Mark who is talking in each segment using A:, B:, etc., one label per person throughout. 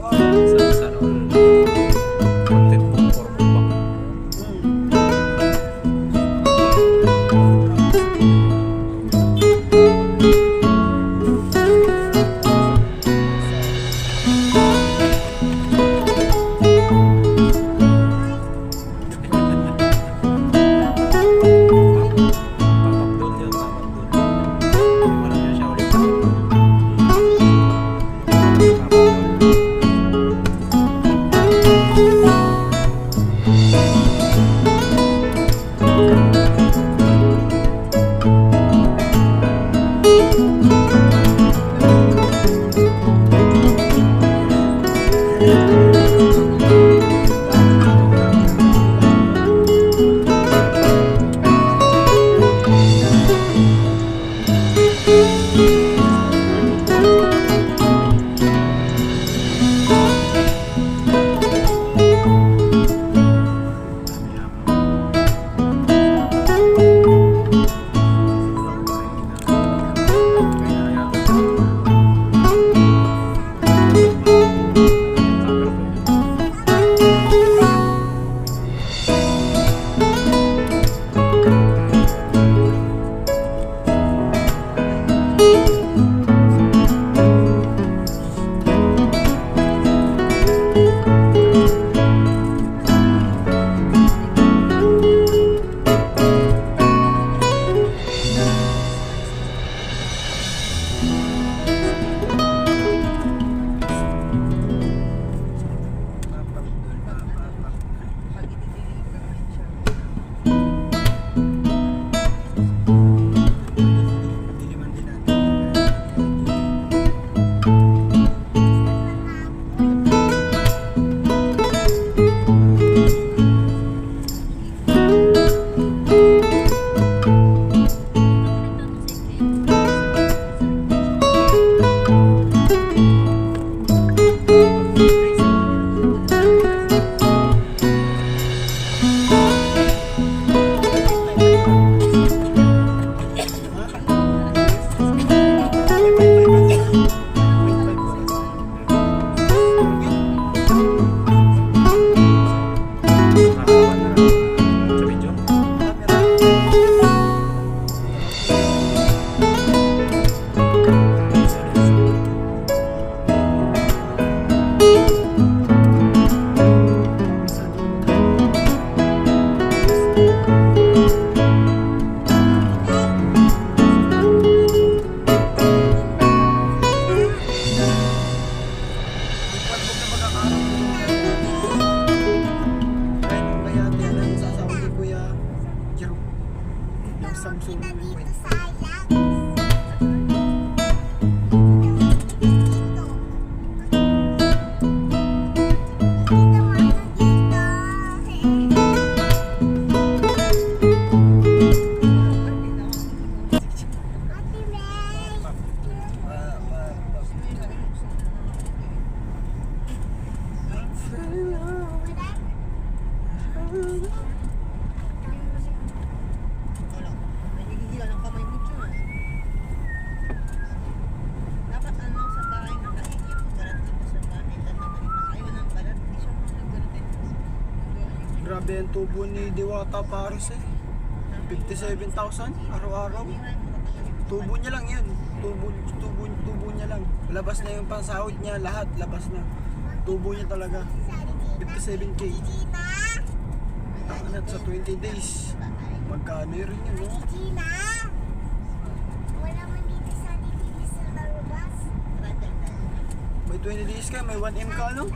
A: Sana all content mo for mukbang. Papakdol yun, papakdol. Wala na siya ulit.
B: Grabe ang tubo ni Diwata Paris eh. 57,000 araw-araw. Tubo niya lang yun. Tubo niya lang. Labas na yung pansahod niya, lahat labas na. Tubo niya talaga. 57K. At sa 20 days, magkano rin yun, no? May 20 days ka, may 1M ka, no?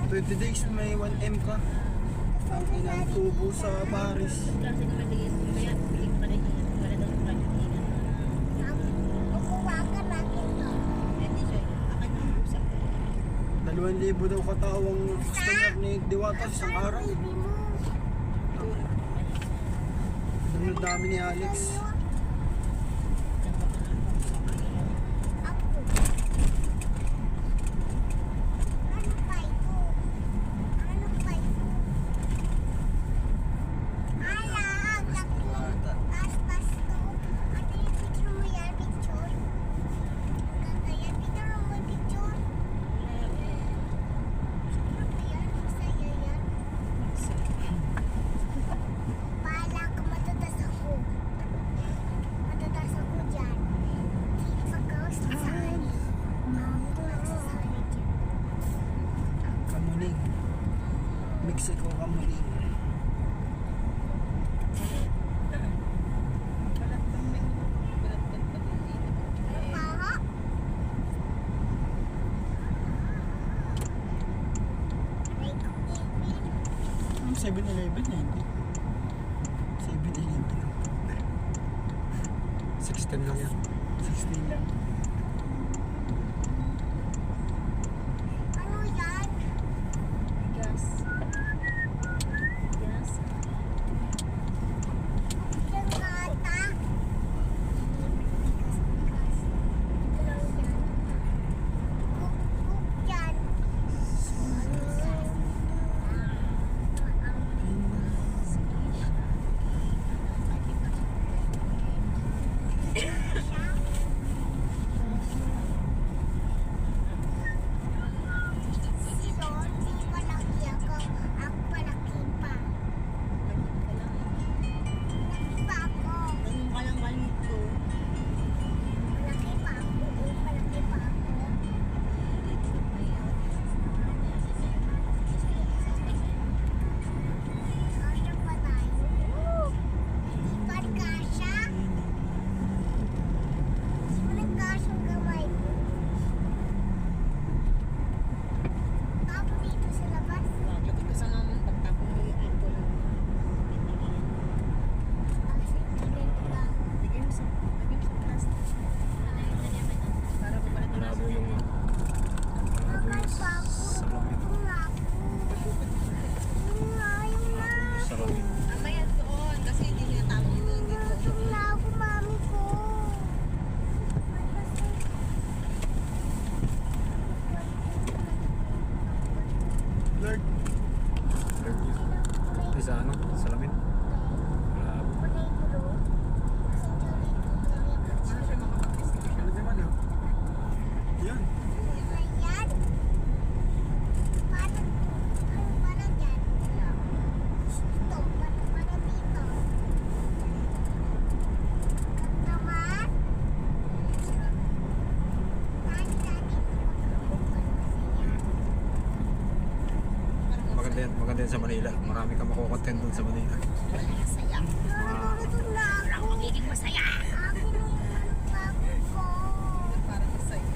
B: 20 days may 1M ka. Ang inang tubo sa Paris. 2,000 daw katawang customer ni Diwata sa isang araw. Ang dami ni Alex. si Coca Molina. Ang 7-Eleven na hindi. 7-Eleven.
A: 16 lang yan.
B: 16 lang.
C: Ano yan? Gas. Gas. Yung ata. Gas. Ano yan? Cook yan.
A: Malabo yung salamin. Salamin.
D: Mamaya doon, kasi hindi niya tama doon dito.
B: Lord,
A: Lord yun. Ay, sa ano? Salamin. Malabo.
D: Ano siya makapag-investigation?
B: ano naman ah? Yan.
A: Maganda yan sa Manila. Marami kang makukontent dun sa Manila.
C: Magiging masaya. Ako nung bagong ko.
D: Parang masaya.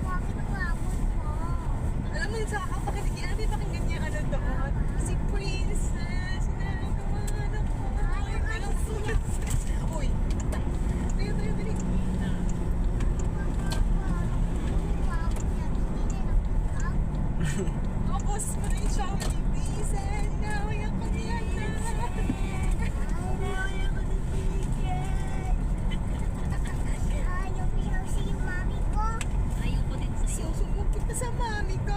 C: Bakit bagong ko?
D: Alam mo yun sa kakapakinig, ano yung pakinggan niya ano doon? Si Princess, sinagawan ako. Pero Princess. Uy, tayo, dali. Tapos, maraming siya ako ng Princess. Sinaway ako niya na. Susubok kita sa mami ko.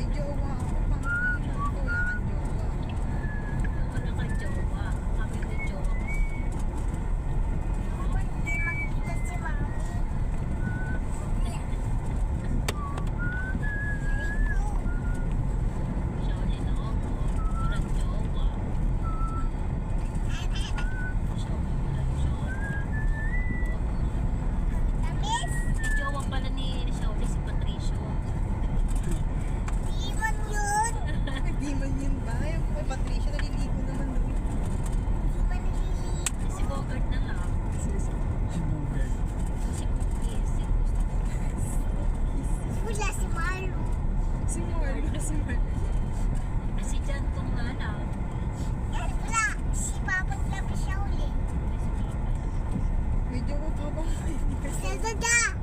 D: May jowa ako. Paano ikaw wala kang jowa?
C: Wala kang jowa. Kami may jowa.
E: Hindi makita si Mami.
C: Shaoli na ako. Walang jowa. Shaoli, walang jowa.
E: Tamis?
C: May jowa pala ni Shaoli si Patricio.
E: Iwan yun.
D: Di man yun ba? Yung kay Patricia naliligo naman doon.
E: Di ba naliligo?
C: Si Bogart na lang. Si Cookies. Si
E: Wala si Malu.
D: Si Marla, si Marla.
C: Si Jantong nga lang.
E: Yan wala. Si Papang Labi siya uli.
C: Si Papa.
D: May jowa pa ba?
E: Sa dada.